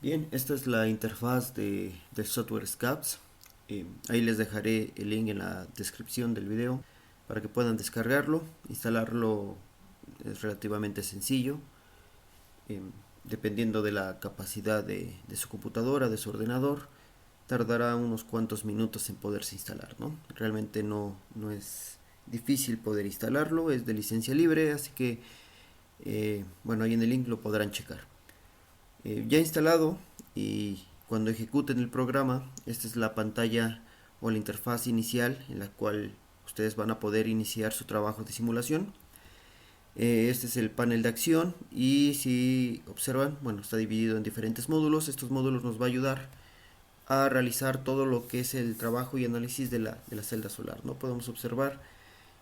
Bien, esta es la interfaz del software SCAPS. Ahí les dejaré el link en la descripción del video para que puedan descargarlo. Instalarlo es relativamente sencillo, eh, dependiendo de la capacidad de su computadora, de su ordenador. Tardará unos cuantos minutos en poderse instalar, ¿no? Realmente no es difícil poder instalarlo, es de licencia libre, así que bueno, ahí en el link lo podrán checar. Ya instalado, y cuando ejecuten el programa, esta es la pantalla o la interfaz inicial en la cual ustedes van a poder iniciar su trabajo de simulación. Este es el panel de acción y si observan, bueno, está dividido en diferentes módulos. Estos módulos nos va a ayudar a realizar todo lo que es el trabajo y análisis de la celda solar, ¿no? Podemos observar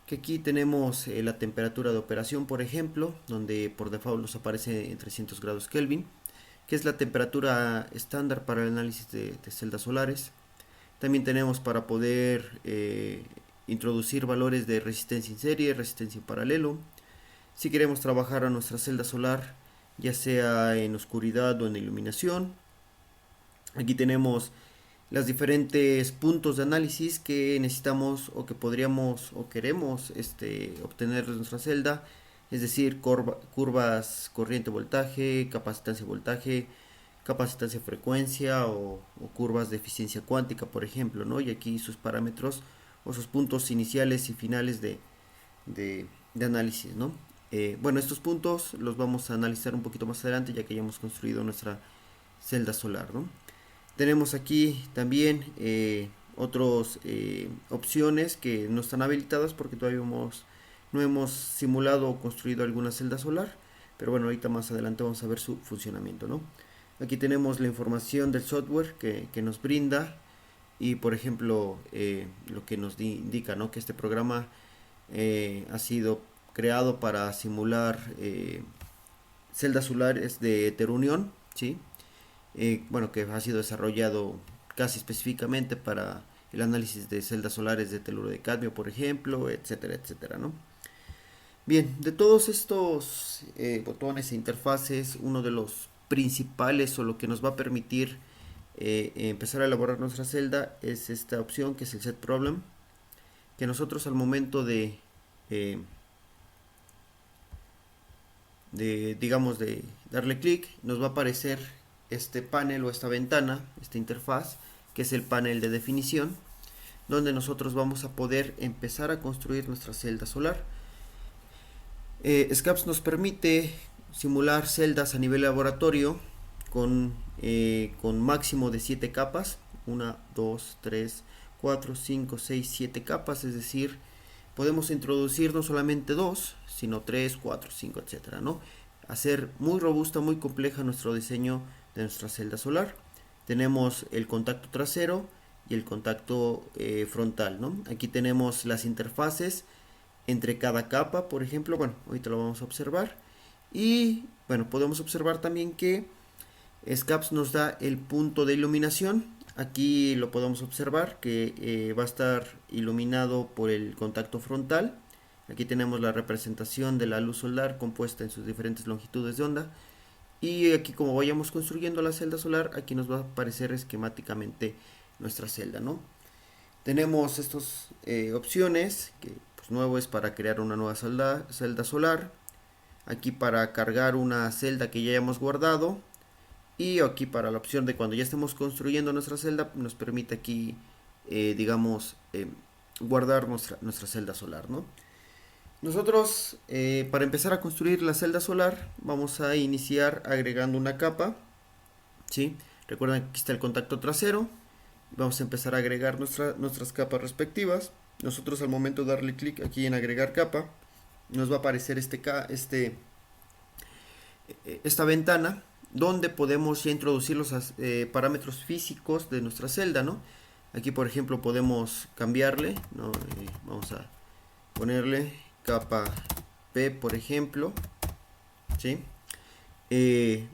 que aquí tenemos la temperatura de operación, por ejemplo, donde por default nos aparece en 300 grados Kelvin, que es la temperatura estándar para el análisis de celdas solares. También tenemos para poder introducir valores de resistencia en serie, resistencia en paralelo. Si queremos trabajar a nuestra celda solar, ya sea en oscuridad o en iluminación. Aquí tenemos los diferentes puntos de análisis que necesitamos o que podríamos o queremos obtener de nuestra celda, es decir, curvas corriente voltaje, capacitancia voltaje, capacitancia frecuencia o curvas de eficiencia cuántica, por ejemplo, ¿no? Y aquí sus parámetros o sus puntos iniciales y finales de análisis, ¿no? Bueno, estos puntos los vamos a analizar un poquito más adelante, ya que ya hemos construido nuestra celda solar, ¿no? Tenemos aquí también otras opciones que no están habilitadas porque todavía no hemos simulado o construido alguna celda solar, pero bueno, ahorita más adelante vamos a ver su funcionamiento, ¿no? Aquí tenemos la información del software que nos brinda y por ejemplo lo que nos indica, ¿no? Que este programa ha sido creado para simular celdas solares de heterunión, ¿sí? Bueno, que ha sido desarrollado casi específicamente para el análisis de celdas solares de teluro de cadmio, por ejemplo, etcétera, etcétera, ¿no? Bien, de todos estos botones e interfaces, uno de los principales o lo que nos va a permitir empezar a elaborar nuestra celda es esta opción que es el set problem, que nosotros al momento eh, digamos, de darle clic, nos va a aparecer este panel o esta ventana, esta interfaz, que es el panel de definición, donde nosotros vamos a poder empezar a construir nuestra celda solar. SCAPS nos permite simular celdas a nivel laboratorio con máximo de 7 capas, 1, 2, 3, 4, 5, 6, 7 capas, es decir, podemos introducir no solamente 2, sino 3, 4, 5, etcétera, ¿no? Hacer muy robusta, muy compleja nuestro diseño de nuestra celda solar. Tenemos el contacto trasero y el contacto frontal, ¿no? Aquí tenemos las interfaces entre cada capa, por ejemplo, bueno, ahorita lo vamos a observar. Y bueno, podemos observar también que SCAPS nos da el punto de iluminación. Aquí lo podemos observar que va a estar iluminado por el contacto frontal. Aquí tenemos la representación de la luz solar compuesta en sus diferentes longitudes de onda. Y aquí, como vayamos construyendo la celda solar, aquí nos va a aparecer esquemáticamente nuestra celda, ¿no? Tenemos estas opciones, que pues, nuevo es para crear una nueva celda solar. Aquí para cargar una celda que ya hayamos guardado. Y aquí para la opción de cuando ya estemos construyendo nuestra celda, nos permite aquí, digamos, guardar nuestra celda solar, ¿no? Nosotros, para empezar a construir la celda solar, vamos a iniciar agregando una capa, ¿sí? Recuerden que aquí está el contacto trasero. Vamos a empezar a agregar nuestras capas respectivas. Nosotros al momento de darle clic aquí en agregar capa, nos va a aparecer esta ventana donde podemos ya introducir los parámetros físicos de nuestra celda, ¿no? Aquí por ejemplo podemos cambiarle, ¿no? Vamos a ponerle capa P, por ejemplo, ¿sí?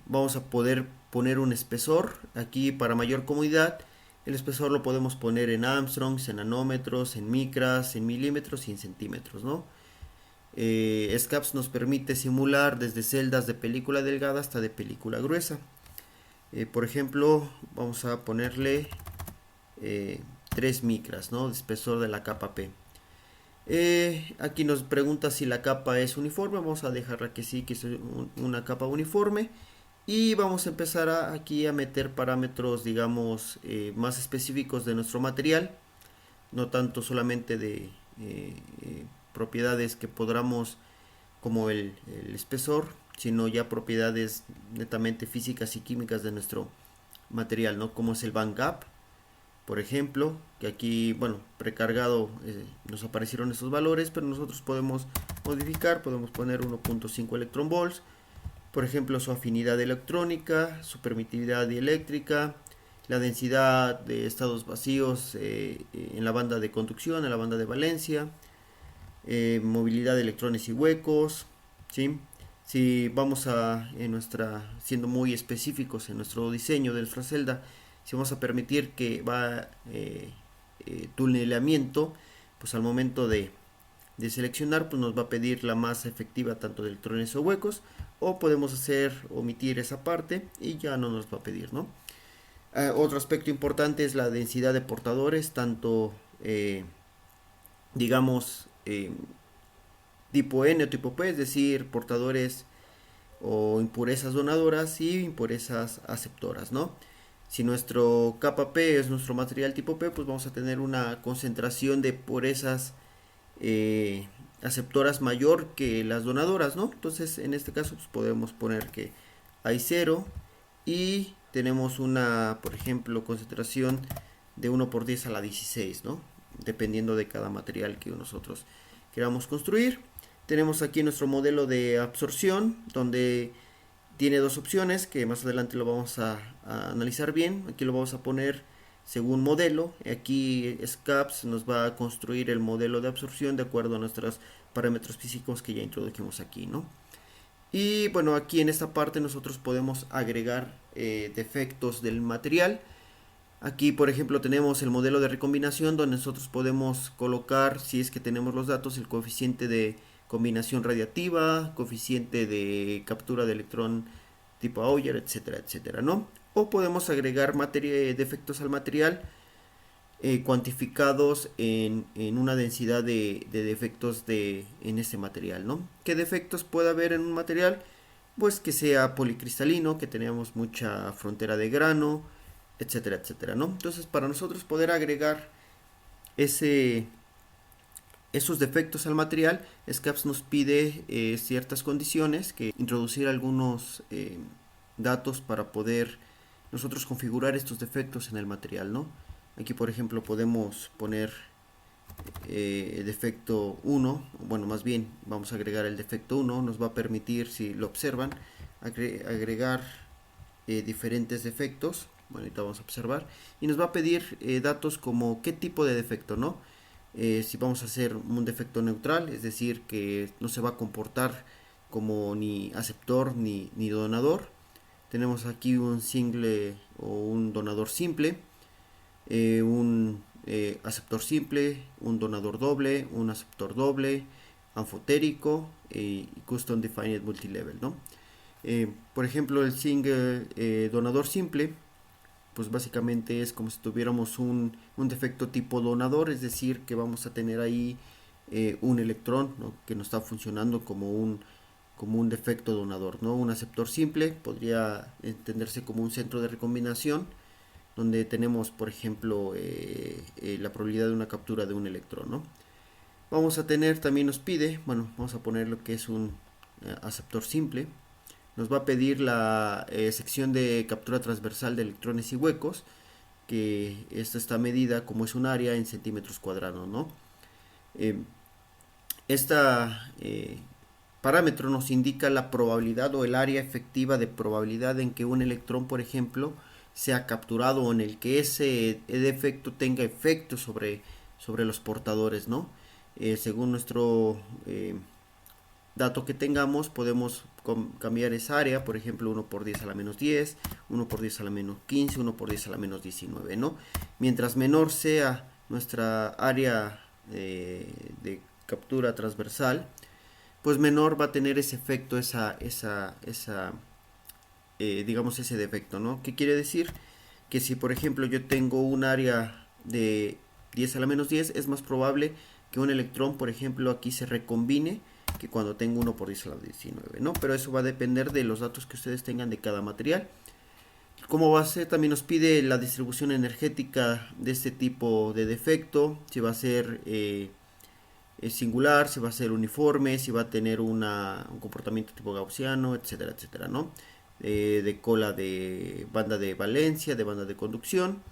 Vamos a poder poner un espesor aquí para mayor comodidad. El espesor lo podemos poner en Armstrongs, en nanómetros, en micras, en milímetros y en centímetros, ¿no? SCAPS nos permite simular desde celdas de película delgada hasta de película gruesa. Por ejemplo, vamos a ponerle 3 micras, ¿no?, de espesor de la capa P. Aquí nos pregunta si la capa es uniforme. Vamos a dejarla que sí, que es una capa uniforme. Y vamos a empezar aquí a meter parámetros, digamos, más específicos de nuestro material. No tanto solamente de propiedades que podamos, como el espesor, sino ya propiedades netamente físicas y químicas de nuestro material, ¿no? Como es el band gap, por ejemplo, que aquí, bueno, precargado nos aparecieron estos valores, pero nosotros podemos modificar, podemos poner 1.5 electron volts, por ejemplo, su afinidad electrónica, su permitividad dieléctrica, la densidad de estados vacíos en la banda de conducción, en la banda de valencia, movilidad de electrones y huecos, ¿sí? Si vamos a, siendo muy específicos en nuestro diseño de nuestra celda, si vamos a permitir que va tunelamiento, pues al momento de seleccionar, pues nos va a pedir la masa efectiva tanto de electrones o huecos, o podemos omitir esa parte y ya no nos va a pedir, ¿no? Otro aspecto importante es la densidad de portadores, tanto digamos tipo N o tipo P, es decir, portadores o impurezas donadoras y impurezas aceptoras, ¿no? Si nuestro capa P es nuestro material tipo P, pues vamos a tener una concentración de purezas aceptoras mayor que las donadoras, ¿no? Entonces, en este caso, pues podemos poner que hay 0 y tenemos una, por ejemplo, concentración de 1 por 10 a la 16, ¿no? Dependiendo de cada material que nosotros queramos construir. Tenemos aquí nuestro modelo de absorción, donde tiene dos opciones que más adelante lo vamos a analizar bien. Aquí lo vamos a poner según modelo. Aquí SCAPS nos va a construir el modelo de absorción de acuerdo a nuestros parámetros físicos que ya introdujimos aquí, ¿no? Y bueno, aquí en esta parte nosotros podemos agregar defectos del material. Aquí, por ejemplo, tenemos el modelo de recombinación donde nosotros podemos colocar, si es que tenemos los datos, el coeficiente de combinación radiativa, coeficiente de captura de electrón tipo Auger, etcétera, etcétera, ¿no? O podemos agregar defectos al material cuantificados en una densidad de defectos en este material, ¿no? ¿Qué defectos puede haber en un material? Pues que sea policristalino, que tenemos mucha frontera de grano, etcétera, etcétera, ¿no? Entonces, para nosotros poder agregar ese, esos defectos al material, SCAPS nos pide ciertas condiciones, que introducir algunos datos para poder nosotros configurar estos defectos en el material, ¿no? Aquí, por ejemplo, podemos poner defecto 1, bueno, más bien vamos a agregar el defecto 1, nos va a permitir, si lo observan, agregar diferentes defectos. Bueno, ahorita vamos a observar y nos va a pedir datos como qué tipo de defecto, ¿no? Si vamos a hacer un defecto neutral, es decir, que no se va a comportar como ni aceptor ni donador. Tenemos aquí un single o un donador simple, un aceptor simple, un donador doble, un aceptor doble, anfotérico y custom defined multilevel, ¿no? Por ejemplo, el single donador simple, pues básicamente es como si tuviéramos un defecto tipo donador, es decir, que vamos a tener ahí un electrón, ¿no?, que no está funcionando como un defecto donador, ¿no? Un aceptor simple podría entenderse como un centro de recombinación, donde tenemos, por ejemplo, la probabilidad de una captura de un electrón, ¿no? Vamos a tener, también nos pide, bueno, vamos a poner lo que es un aceptor simple. Nos va a pedir la sección de captura transversal de electrones y huecos, que esta está medida como es un área en centímetros cuadrados, ¿no? Esta parámetro nos indica la probabilidad o el área efectiva de probabilidad en que un electrón, por ejemplo, sea capturado o en el que ese defecto tenga efecto sobre los portadores, ¿no? Según nuestro dato que tengamos, podemos cambiar esa área, por ejemplo, 1 por 10 a la menos 10, 1 por 10 a la menos 15, 1 por 10 a la menos 19, ¿no? Mientras menor sea nuestra área de captura transversal, pues menor va a tener ese efecto, esa digamos, ese defecto, ¿no? ¿Qué quiere decir? Que si por ejemplo yo tengo un área de 10 a la menos 10, es más probable que un electrón, por ejemplo, aquí se recombine que cuando tengo 1 por 10 a la 19, ¿no? Pero eso va a depender de los datos que ustedes tengan de cada material. Como va a ser, también nos pide la distribución energética de este tipo de defecto, si va a ser singular, si va a ser uniforme, si va a tener un comportamiento tipo gaussiano, etcétera, etcétera, ¿no? De cola de banda de valencia, de banda de conducción.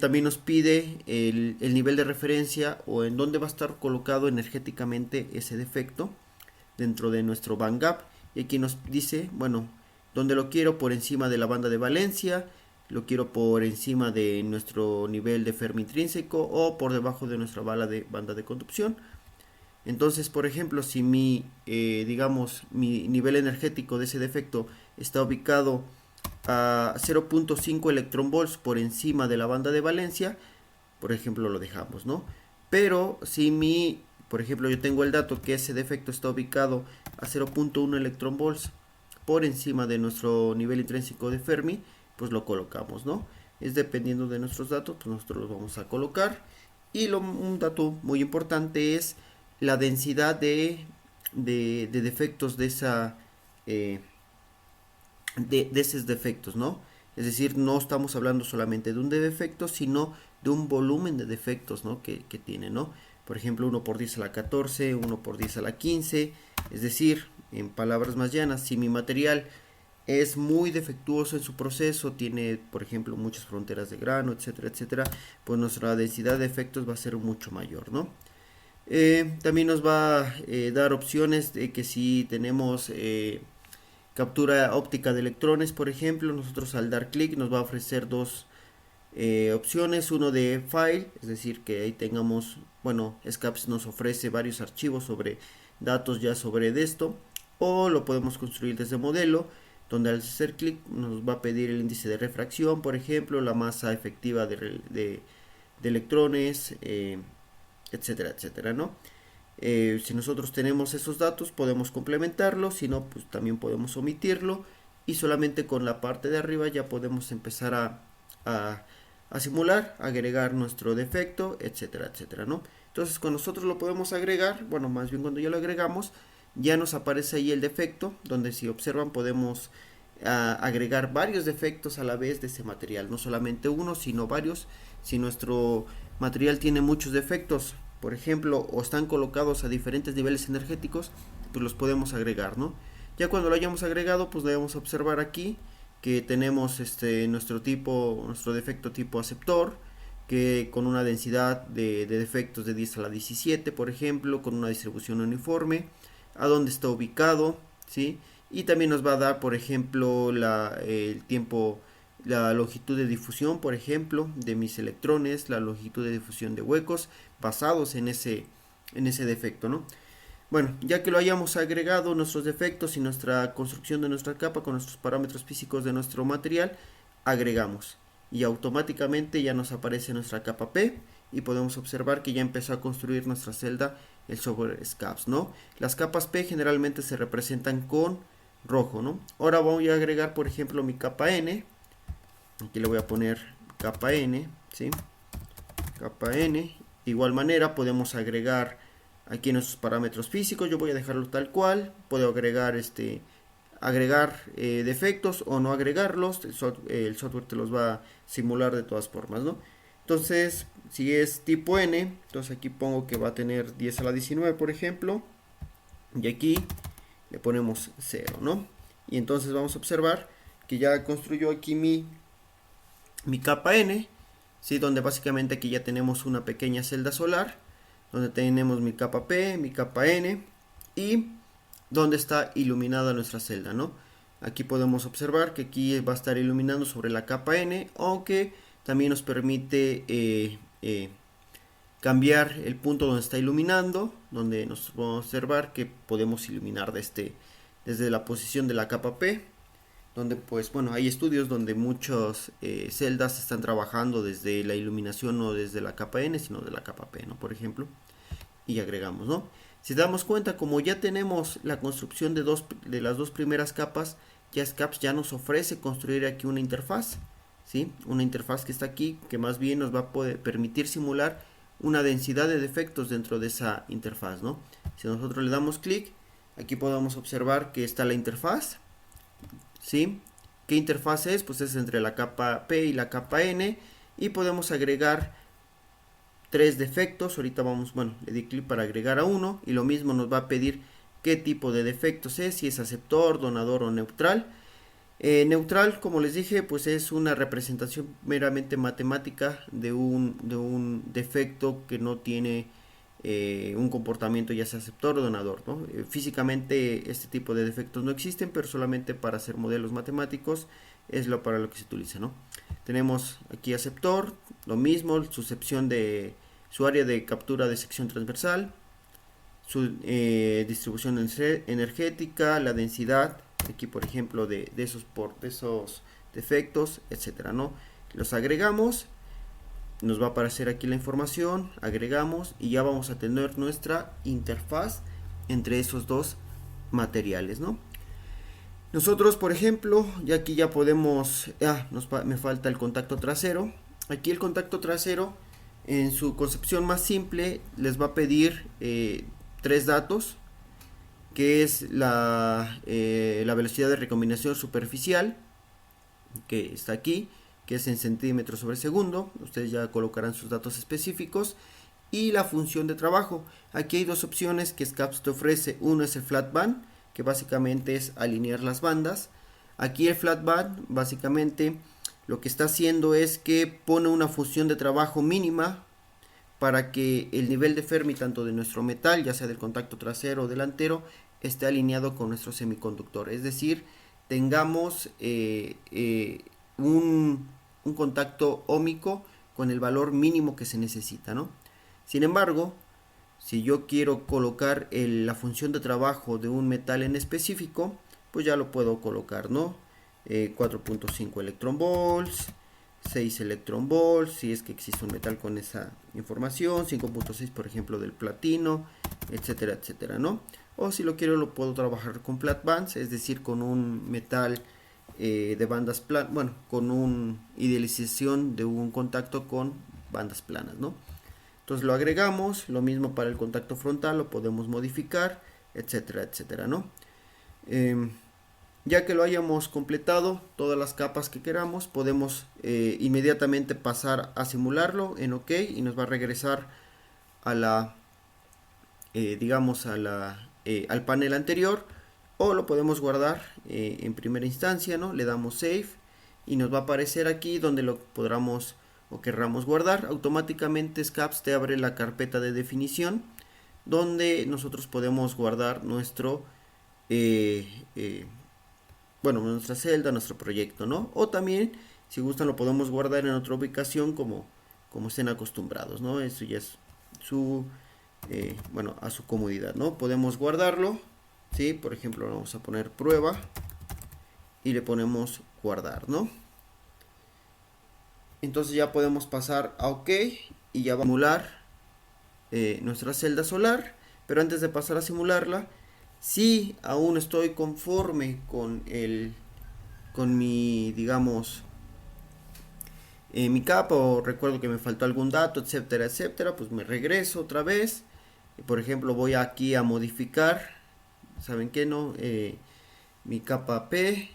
También nos pide el nivel de referencia o en dónde va a estar colocado energéticamente ese defecto dentro de nuestro bandgap. Y aquí nos dice, bueno, dónde lo quiero, por encima de la banda de valencia, lo quiero por encima de nuestro nivel de Fermi intrínseco o por debajo de nuestra banda de conducción. Entonces, por ejemplo, si digamos, mi nivel energético de ese defecto está ubicado a 0.5 electronvolts por encima de la banda de valencia, por ejemplo, lo dejamos, ¿no? Pero si por ejemplo, yo tengo el dato que ese defecto está ubicado a 0.1 electronvolts por encima de nuestro nivel intrínseco de Fermi, pues lo colocamos, ¿no? Es dependiendo de nuestros datos, pues nosotros los vamos a colocar. Y un dato muy importante es la densidad de defectos de esa de esos defectos, ¿no? Es decir, no estamos hablando solamente de un defecto, sino de un volumen de defectos, ¿no? que tiene, ¿no? Por ejemplo, 1 por 10 a la 14, 1 por 10 a la 15, es decir, en palabras más llanas, si mi material es muy defectuoso en su proceso, tiene, por ejemplo, muchas fronteras de grano, etcétera, etcétera, pues nuestra densidad de defectos va a ser mucho mayor, ¿no? También nos va a dar opciones de que si tenemos captura óptica de electrones, por ejemplo, nosotros al dar clic nos va a ofrecer dos opciones, uno de file, es decir, que ahí tengamos, bueno, SCAPS nos ofrece varios archivos sobre datos ya sobre esto, o lo podemos construir desde modelo, donde al hacer clic nos va a pedir el índice de refracción, por ejemplo, la masa efectiva de electrones, etcétera, etcétera, ¿no? Si nosotros tenemos esos datos podemos complementarlo, si no pues también podemos omitirlo y solamente con la parte de arriba ya podemos empezar a simular, agregar nuestro defecto, etcétera, etcétera, ¿no? Entonces cuando nosotros lo podemos agregar, bueno, más bien cuando ya lo agregamos, ya nos aparece ahí el defecto, donde si observan podemos agregar varios defectos a la vez de ese material, no solamente uno, sino varios. Si nuestro material tiene muchos defectos, por ejemplo, o están colocados a diferentes niveles energéticos, pues los podemos agregar, ¿no? Ya cuando lo hayamos agregado, pues debemos observar aquí que tenemos nuestro defecto tipo aceptor, que con una densidad de defectos de 10 a la 17, por ejemplo, con una distribución uniforme, a dónde está ubicado, ¿sí? Y también nos va a dar, por ejemplo, el tiempo, la longitud de difusión, por ejemplo, de mis electrones, la longitud de difusión de huecos, basados en ese defecto, ¿no? Bueno, ya que lo hayamos agregado nuestros defectos y nuestra construcción de nuestra capa con nuestros parámetros físicos de nuestro material, agregamos y automáticamente ya nos aparece nuestra capa P y podemos observar que ya empezó a construir nuestra celda el software SCAPS, ¿no? Las capas P generalmente se representan con rojo, ¿no? Ahora voy a agregar, por ejemplo, mi capa N. Aquí le voy a poner capa N, ¿sí? Capa N. De igual manera podemos agregar aquí nuestros parámetros físicos. Yo voy a dejarlo tal cual. Puedo agregar defectos o no agregarlos. El software te los va a simular de todas formas, ¿no? Entonces, si es tipo N, entonces aquí pongo que va a tener 10 a la 19, por ejemplo. Y aquí le ponemos 0, ¿no? Y entonces vamos a observar que ya construyó aquí mi capa N, ¿sí? Donde básicamente aquí ya tenemos una pequeña celda solar, donde tenemos mi capa P, mi capa N y donde está iluminada nuestra celda, ¿no? Aquí podemos observar que aquí va a estar iluminando sobre la capa N, aunque también nos permite cambiar el punto donde está iluminando, donde nos vamos a observar que podemos iluminar desde la posición de la capa P, donde pues bueno, hay estudios donde muchas celdas están trabajando desde la iluminación no desde la capa N, sino de la capa P, ¿no? Por ejemplo, y agregamos, ¿no? Si damos cuenta, como ya tenemos la construcción de las dos primeras capas, ya SCAPS ya nos ofrece construir aquí una interfaz, ¿sí? Una interfaz que está aquí, que más bien nos va a poder permitir simular una densidad de defectos dentro de esa interfaz, ¿no? Si nosotros le damos clic, aquí podemos observar que está la interfaz, ¿sí? ¿Qué interfaz es? Pues es entre la capa P y la capa N, y podemos agregar 3 defectos. Ahorita vamos, bueno, le di clic para agregar a uno, y lo mismo nos va a pedir qué tipo de defectos es, si es aceptor, donador o neutral. Neutral, como les dije, pues es una representación meramente matemática de un defecto que no tiene un comportamiento ya sea aceptor o donador, ¿no? Físicamente este tipo de defectos no existen, pero solamente para hacer modelos matemáticos es para lo que se utiliza, ¿no? Tenemos aquí aceptor, lo mismo, su área de captura de sección transversal, su distribución energética, la densidad, aquí por ejemplo de esos defectos, etcétera, ¿no? Los agregamos, nos va a aparecer aquí la información, agregamos y ya vamos a tener nuestra interfaz entre esos dos materiales, ¿no? Nosotros, por ejemplo, ya aquí ya podemos, me falta el contacto trasero. Aquí el contacto trasero, en su concepción más simple, les va a pedir 3 datos, que es la velocidad de recombinación superficial, que está aquí, que es en centímetros sobre segundo. Ustedes ya colocarán sus datos específicos. Y la función de trabajo. Aquí hay 2 opciones que SCAPS te ofrece. Uno es el flat band, que básicamente es alinear las bandas. Aquí el flat band básicamente lo que está haciendo es que pone una función de trabajo mínima para que el nivel de Fermi tanto de nuestro metal, ya sea del contacto trasero o delantero, esté alineado con nuestro semiconductor. Es decir, tengamos un contacto óhmico con el valor mínimo que se necesita, ¿no? Sin embargo, si yo quiero colocar la función de trabajo de un metal en específico, pues ya lo puedo colocar, ¿no? 4.5 electron volts, 6 electron volts, si es que existe un metal con esa información, 5.6 por ejemplo del platino, etcétera, etcétera, ¿no? O si lo quiero lo puedo trabajar con flat bands, es decir, con un metal de bandas planas, bueno, con una idealización de un contacto con bandas planas, ¿no? Entonces lo agregamos, lo mismo para el contacto frontal, lo podemos modificar, etcétera, etcétera, ¿no? Ya que lo hayamos completado, todas las capas que queramos, podemos inmediatamente pasar a simularlo en OK y nos va a regresar a la, digamos, al panel anterior, o lo podemos guardar en primera instancia, ¿no? Le damos Save y nos va a aparecer aquí donde lo podamos o querramos guardar. Automáticamente SCAPS te abre la carpeta de definición donde nosotros podemos guardar nuestra celda, nuestro proyecto, ¿no? O también, si gustan, lo podemos guardar en otra ubicación como estén acostumbrados, ¿no? Eso ya es a su comodidad, ¿no? Podemos guardarlo, ¿sí? Por ejemplo, vamos a poner prueba y le ponemos guardar, ¿no? Entonces ya podemos pasar a OK y ya va a simular nuestra celda solar. Pero antes de pasar a simularla, si aún estoy conforme con mi, digamos, mi capa, o recuerdo que me faltó algún dato, etcétera, etcétera, pues me regreso otra vez. Por ejemplo, voy aquí a modificar, ¿saben qué? No, mi capa P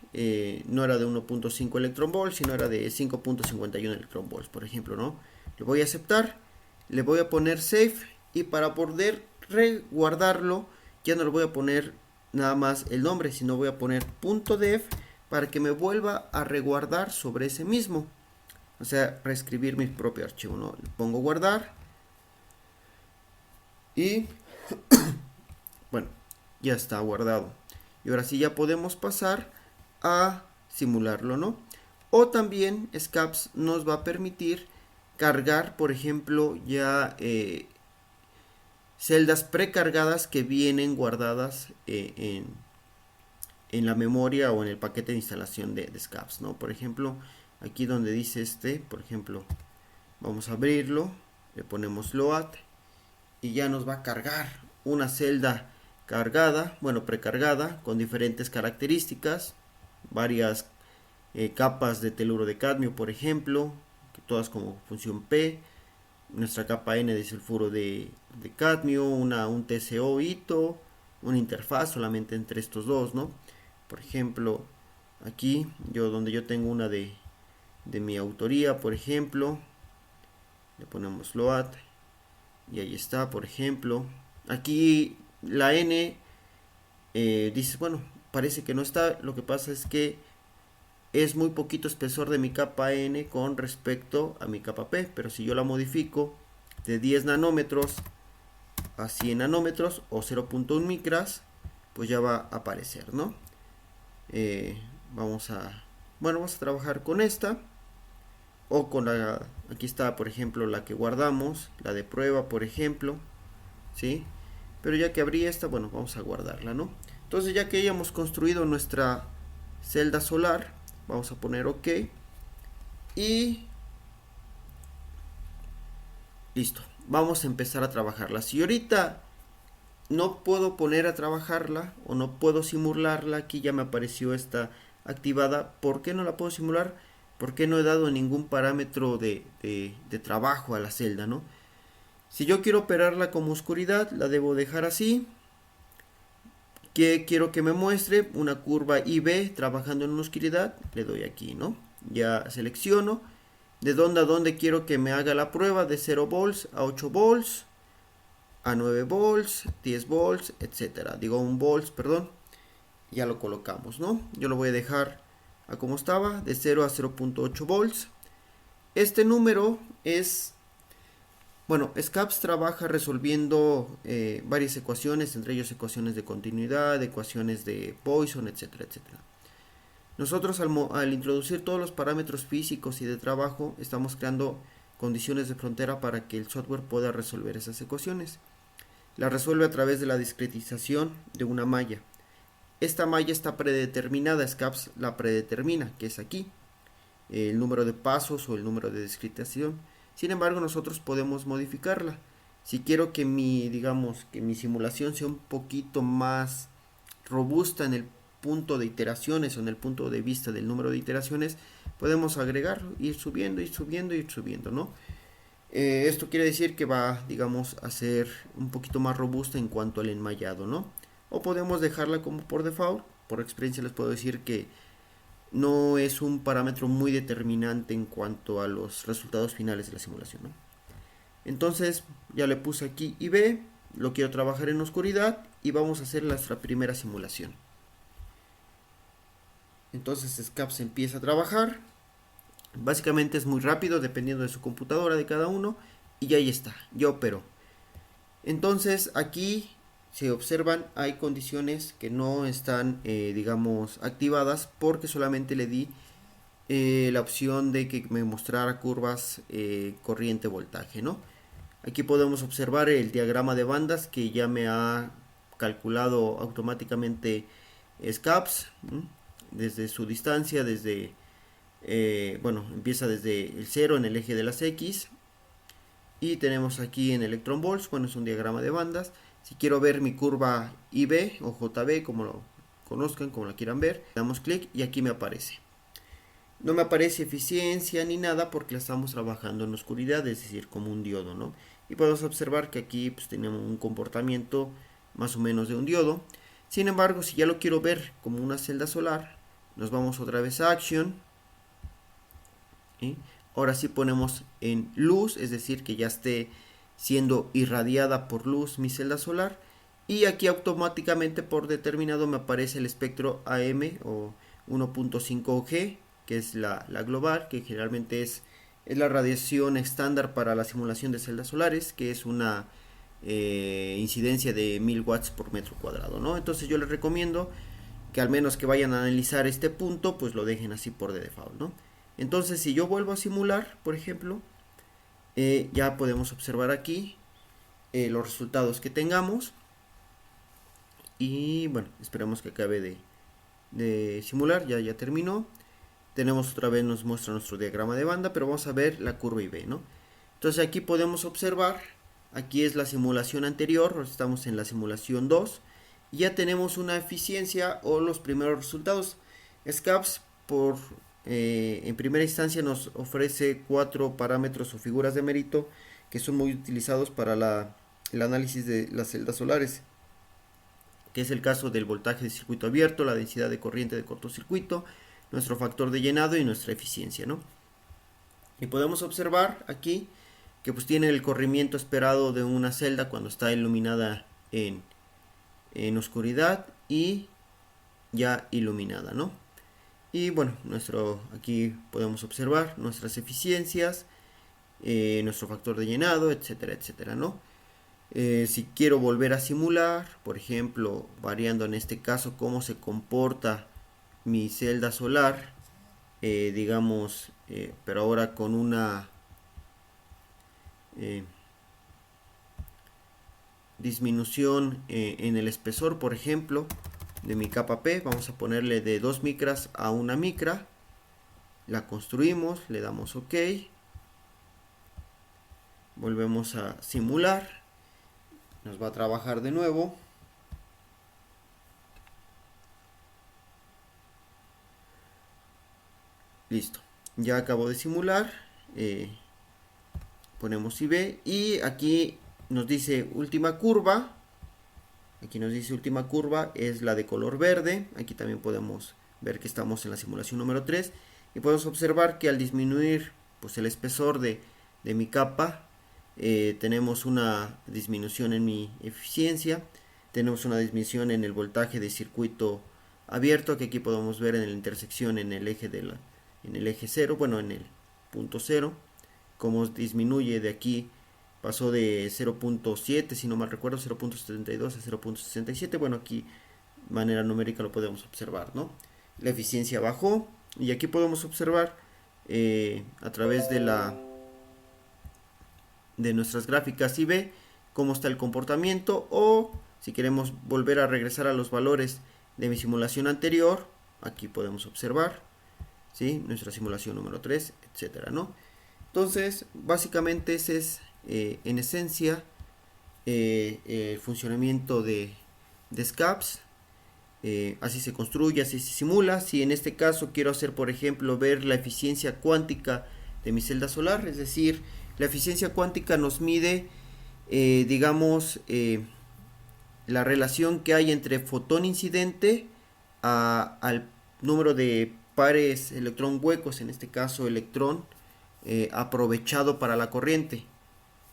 no era de 1.5 electron volts, sino era de 5.51 electron volts, por ejemplo, ¿no? Le voy a aceptar, le voy a poner save, y para poder reguardarlo ya no le voy a poner nada más el nombre, sino voy a poner .def para que me vuelva a reguardar sobre ese mismo, o sea, reescribir mi propio archivo, ¿no? Le pongo guardar y bueno, ya está guardado. Y ahora sí ya podemos pasar a simularlo, ¿no? O también SCAPS nos va a permitir cargar, por ejemplo, ya celdas precargadas que vienen guardadas en la memoria o en el paquete de instalación de SCAPS, ¿no? Por ejemplo, aquí donde dice por ejemplo, vamos a abrirlo, le ponemos load y ya nos va a cargar una celda cargada, bueno, precargada, con diferentes características, varias capas de teluro de cadmio, por ejemplo, que todas como función P, nuestra capa N de sulfuro de cadmio, un TCO hito, una interfaz solamente entre estos dos, ¿no? Por ejemplo, aquí donde yo tengo una de mi autoría, por ejemplo, le ponemos load y ahí está, por ejemplo. Aquí la N dice, bueno, parece que no está. Lo que pasa es que es muy poquito espesor de mi capa N con respecto a mi capa P, pero si yo la modifico de 10 nanómetros a 100 nanómetros o 0.1 micras, pues ya va a aparecer, ¿no? Vamos a trabajar con esta o con la, aquí está por ejemplo la que guardamos, la de prueba por ejemplo, ¿sí? Pero ya que abrí esta, bueno, vamos a guardarla, ¿no? Entonces ya que hayamos construido nuestra celda solar, vamos a poner OK y listo, vamos a empezar a trabajarla. Si ahorita no puedo poner a trabajarla o no puedo simularla, aquí ya me apareció esta activada. ¿Por qué no la puedo simular? Porque no he dado ningún parámetro de trabajo a la celda, ¿no? Si yo quiero operarla como oscuridad, la debo dejar así. ¿Qué quiero que me muestre? Una curva IB trabajando en una oscuridad, le doy aquí, ¿no? Ya selecciono de dónde a dónde quiero que me haga la prueba, de 0 volts a 8 volts, a 9 volts, 10 volts, etcétera. Digo 1 volts, perdón. Ya lo colocamos, ¿no? Yo lo voy a dejar a como estaba, de 0 a 0.8 volts. Este número es, bueno, SCAPS trabaja resolviendo varias ecuaciones, entre ellos ecuaciones de continuidad, ecuaciones de Poisson, etcétera, etcétera. Nosotros al introducir todos los parámetros físicos y de trabajo, estamos creando condiciones de frontera para que el software pueda resolver esas ecuaciones. La resuelve a través de la discretización de una malla. Esta malla está predeterminada, SCAPS la predetermina, que es aquí, el número de pasos o el número de discretización. Sin embargo, nosotros podemos modificarla. Si quiero que digamos, que mi simulación sea un poquito más robusta en el punto de iteraciones o en el punto de vista del número de iteraciones, podemos agregar, ir subiendo, ir subiendo, ir subiendo, ¿no? Esto quiere decir que va, digamos, a ser un poquito más robusta en cuanto al enmallado, ¿no? O podemos dejarla como por default. Por experiencia les puedo decir que no es un parámetro muy determinante en cuanto a los resultados finales de la simulación, ¿no? Entonces ya le puse aquí IB, lo quiero trabajar en oscuridad y vamos a hacer nuestra primera simulación. Entonces SCAPS empieza a trabajar. Básicamente es muy rápido dependiendo de su computadora de cada uno y ahí está, ya operó. Entonces aquí se observan, hay condiciones que no están, digamos, activadas porque solamente le di la opción de que me mostrara curvas corriente voltaje, ¿no? Aquí podemos observar el diagrama de bandas que ya me ha calculado automáticamente SCAPS, ¿no? Desde su distancia, desde bueno, empieza desde el 0 en el eje de las X y tenemos aquí en electron volts, bueno, es un diagrama de bandas. Si quiero ver mi curva IB o JB, como lo conozcan, como la quieran ver, damos clic y aquí me aparece. No me aparece eficiencia ni nada porque la estamos trabajando en oscuridad, es decir, como un diodo, ¿no? Y podemos observar que aquí pues tenemos un comportamiento más o menos de un diodo. Sin embargo, si ya lo quiero ver como una celda solar, nos vamos otra vez a Action. ¿Sí? Ahora sí ponemos en luz, es decir, que ya esté siendo irradiada por luz mi celda solar. Y aquí automáticamente por determinado me aparece el espectro AM o 1.5G, que es la global, que generalmente es la radiación estándar para la simulación de celdas solares, que es una incidencia de 1000 watts por metro cuadrado, ¿no? Entonces yo les recomiendo que al menos que vayan a analizar este punto, pues lo dejen así por default, ¿no? Entonces si yo vuelvo a simular, por ejemplo, ya podemos observar aquí los resultados que tengamos. Y bueno, esperemos que acabe de simular, ya terminó. Tenemos otra vez, nos muestra nuestro diagrama de banda, pero vamos a ver la curva IB, ¿no? Entonces aquí podemos observar, aquí es la simulación anterior, estamos en la simulación 2, y ya tenemos una eficiencia o los primeros resultados. SCAPS en primera instancia nos ofrece 4 parámetros o figuras de mérito que son muy utilizados para el análisis de las celdas solares, que es el caso del voltaje de circuito abierto, la densidad de corriente de cortocircuito, nuestro factor de llenado y nuestra eficiencia, ¿no? Y podemos observar aquí que pues tiene el corrimiento esperado de una celda cuando está iluminada en oscuridad y ya iluminada, ¿no? Y bueno, aquí podemos observar nuestras eficiencias, nuestro factor de llenado, etcétera, etcétera, ¿no? Si quiero volver a simular, por ejemplo, variando en este caso cómo se comporta mi celda solar, digamos, pero ahora con una disminución en el espesor, por ejemplo, de mi capa P, vamos a ponerle de 2 micras a 1 micra, la construimos, le damos OK, volvemos a simular, nos va a trabajar de nuevo, listo, ya acabo de simular, ponemos IB y aquí nos dice última curva. Aquí nos dice última curva, es la de color verde. Aquí también podemos ver que estamos en la simulación número 3. Y podemos observar que al disminuir pues, el espesor de mi capa, tenemos una disminución en mi eficiencia. Tenemos una disminución en el voltaje de circuito abierto, que aquí podemos ver en la intersección en el eje, en el eje 0, bueno, en el punto 0. Cómo disminuye de aquí. Pasó de 0.7, si no mal recuerdo, 0.72 a 0.67. Bueno, aquí de manera numérica lo podemos observar, ¿no? La eficiencia bajó y aquí podemos observar a través de nuestras gráficas IB cómo está el comportamiento, o si queremos volver a regresar a los valores de mi simulación anterior, aquí podemos observar, ¿sí? Nuestra simulación número 3, etcétera, ¿no? Entonces, básicamente ese es en esencia el funcionamiento de SCAPS. Así se construye, así se simula. Si en este caso quiero hacer, por ejemplo, ver la eficiencia cuántica de mi celda solar, es decir, la eficiencia cuántica nos mide, digamos, la relación que hay entre fotón incidente al número de pares electrón huecos, en este caso electrón, aprovechado para la corriente.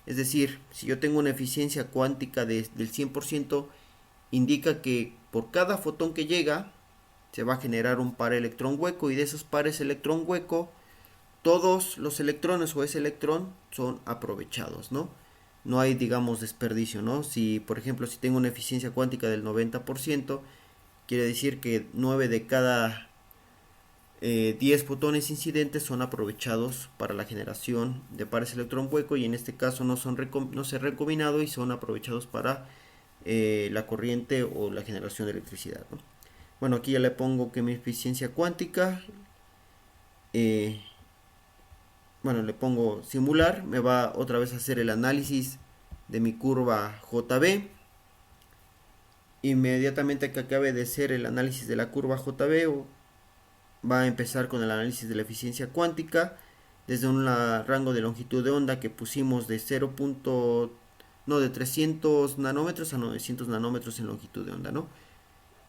Es decir, si yo tengo una eficiencia cuántica del 100%, indica que por cada fotón que llega se va a generar un par electrón hueco, y de esos pares electrón hueco todos los electrones o ese electrón son aprovechados, ¿no? No hay, digamos, desperdicio, ¿no? Si, por ejemplo, si tengo una eficiencia cuántica del 90%, quiere decir que 9 de cada 10 fotones incidentes son aprovechados para la generación de pares electrón hueco, y en este caso no se han recombinado y son aprovechados para la corriente o la generación de electricidad, ¿no? Bueno, aquí ya le pongo que mi eficiencia cuántica, bueno, le pongo simular, me va otra vez a hacer el análisis de mi curva JB. Inmediatamente que acabe de hacer el análisis de la curva JB, va a empezar con el análisis de la eficiencia cuántica desde un rango de longitud de onda que pusimos de 300 nanómetros a 900 nanómetros en longitud de onda, ¿no?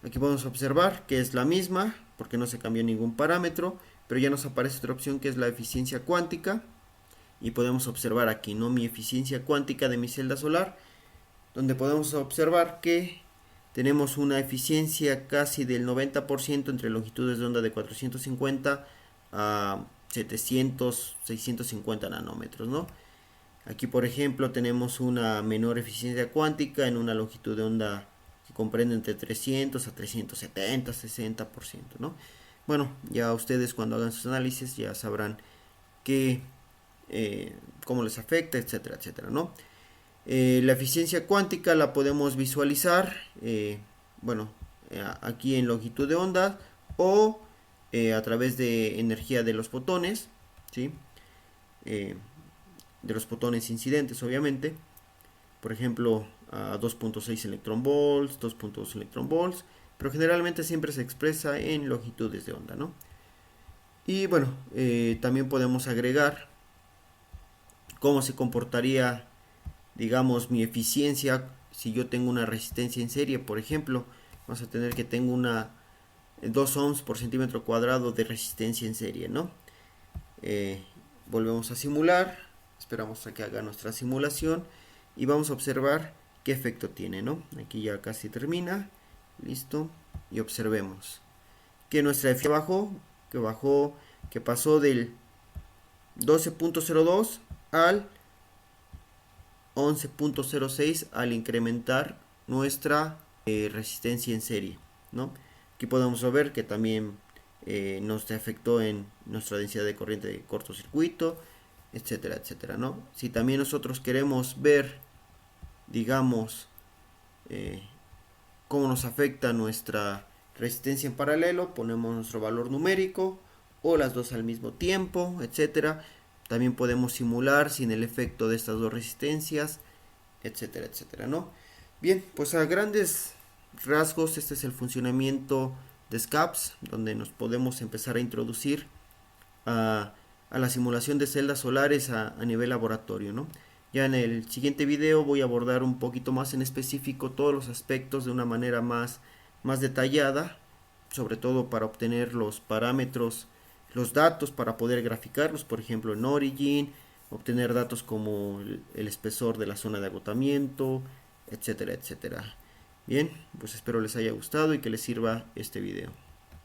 Aquí podemos observar que es la misma porque no se cambió ningún parámetro, pero ya nos aparece otra opción que es la eficiencia cuántica, y podemos observar aquí, ¿no?, mi eficiencia cuántica de mi celda solar, donde podemos observar que tenemos una eficiencia casi del 90% entre longitudes de onda de 450 a 700, 650 nanómetros, ¿no? Aquí, por ejemplo, tenemos una menor eficiencia cuántica en una longitud de onda que comprende entre 300 a 370, 60%, ¿no? Bueno, ya ustedes cuando hagan sus análisis ya sabrán cómo les afecta, etcétera, etcétera, ¿no? La eficiencia cuántica la podemos visualizar, bueno, aquí en longitud de onda o a través de energía de los fotones, ¿sí? De los fotones incidentes, obviamente. Por ejemplo, a 2.6 electron volts, 2.2 electron volts. pero generalmente siempre se expresa en longitudes de onda, ¿no? Y bueno, también podemos agregar cómo se comportaría, digamos, mi eficiencia si yo tengo una resistencia en serie. Por ejemplo, vamos a tener que tengo una 2 ohms por centímetro cuadrado de resistencia en serie, ¿no? Volvemos a simular, esperamos a que haga nuestra simulación y vamos a observar qué efecto tiene, ¿no? Aquí ya casi termina, listo, y observemos que nuestra eficiencia que pasó del 12.02 al 11.06 al incrementar nuestra resistencia en serie, ¿no? Aquí podemos ver que también nos afectó en nuestra densidad de corriente de cortocircuito, etcétera, etcétera, ¿no? Si también nosotros queremos ver, digamos, cómo nos afecta nuestra resistencia en paralelo, ponemos nuestro valor numérico o las dos al mismo tiempo, etcétera. También podemos simular sin el efecto de estas dos resistencias, etcétera, etcétera, ¿no? Bien, pues a grandes rasgos este es el funcionamiento de SCAPS, donde nos podemos empezar a introducir a la simulación de celdas solares a nivel laboratorio, ¿no? Ya en el siguiente video voy a abordar un poquito más en específico todos los aspectos de una manera más detallada, sobre todo para obtener los parámetros, los datos para poder graficarlos, por ejemplo en Origin, obtener datos como el espesor de la zona de agotamiento, etcétera, etcétera. Bien, pues espero les haya gustado y que les sirva este video.